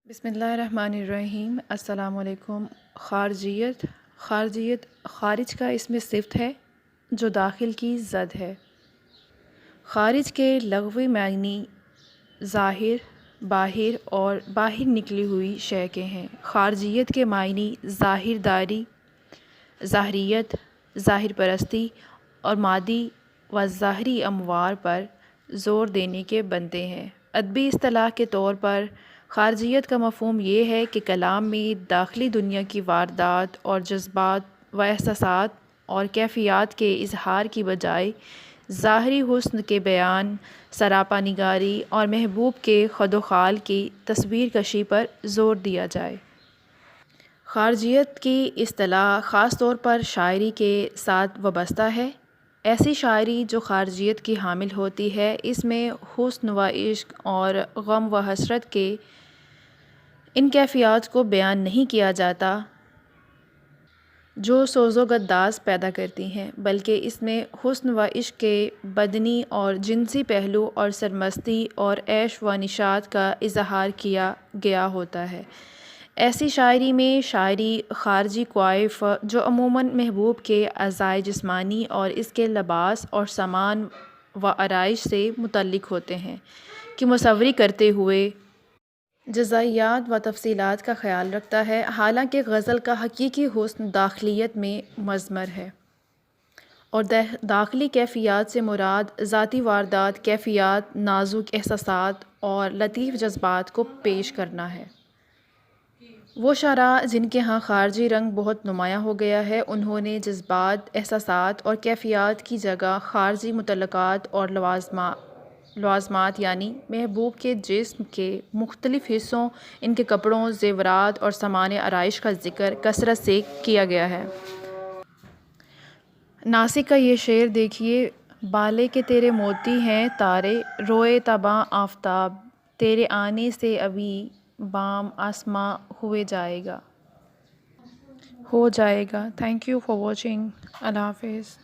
بسم اللہ الرحمن الرحیم۔ السلام علیکم۔ خارجیت خارج کا اسم صفت ہے جو داخل کی ضد ہے۔ خارج کے لغوی معنی ظاہر، باہر اور باہر نکلی ہوئی شے کے ہیں۔ خارجیت کے معنی ظاہر داری، ظاہریت، ظاہر پرستی اور مادی و ظاہری امور پر زور دینے کے بنتے ہیں۔ ادبی اصطلاح کے طور پر خارجیت کا مفہوم یہ ہے کہ کلام میں داخلی دنیا کی واردات اور جذبات و احساسات اور کیفیات کے اظہار کی بجائے ظاہری حسن کے بیان، سراپا نگاری اور محبوب کے خد و خال کی تصویر کشی پر زور دیا جائے۔ خارجیت کی اصطلاح خاص طور پر شاعری کے ساتھ وابستہ ہے۔ ایسی شاعری جو خارجیت کی حامل ہوتی ہے، اس میں حسن و عشق اور غم و حسرت کے ان کیفیات کو بیان نہیں کیا جاتا جو سوز و گداز پیدا کرتی ہیں، بلکہ اس میں حسن و عشق کے بدنی اور جنسی پہلو اور سرمستی اور عیش و نشاط کا اظہار کیا گیا ہوتا ہے۔ ایسی شاعری میں شاعری خارجی کوائف جو عموماً محبوب کے اعضائے جسمانی اور اس کے لباس اور سامان و آرائش سے متعلق ہوتے ہیں کی مصوری کرتے ہوئے جزئیات و تفصیلات کا خیال رکھتا ہے، حالانکہ غزل کا حقیقی حسن داخلیت میں مضمر ہے اور داخلی کیفیات سے مراد ذاتی واردات، کیفیات، نازک احساسات اور لطیف جذبات کو پیش کرنا ہے۔ وہ شاعراء جن کے ہاں خارجی رنگ بہت نمایاں ہو گیا ہے، انہوں نے جذبات، احساسات اور کیفیات کی جگہ خارجی متعلقات اور لوازمات یعنی محبوب کے جسم کے مختلف حصوں، ان کے کپڑوں، زیورات اور سامان آرائش کا ذکر کثرت سے کیا گیا ہے۔ ناسک کا یہ شعر دیکھیے: بالے کے تیرے موتی ہیں تارے، روئے تاباں آفتاب، تیرے آنے سے ابھی بام آسماں ہو جائے گا۔ Thank you for watching. اللہ حافظ۔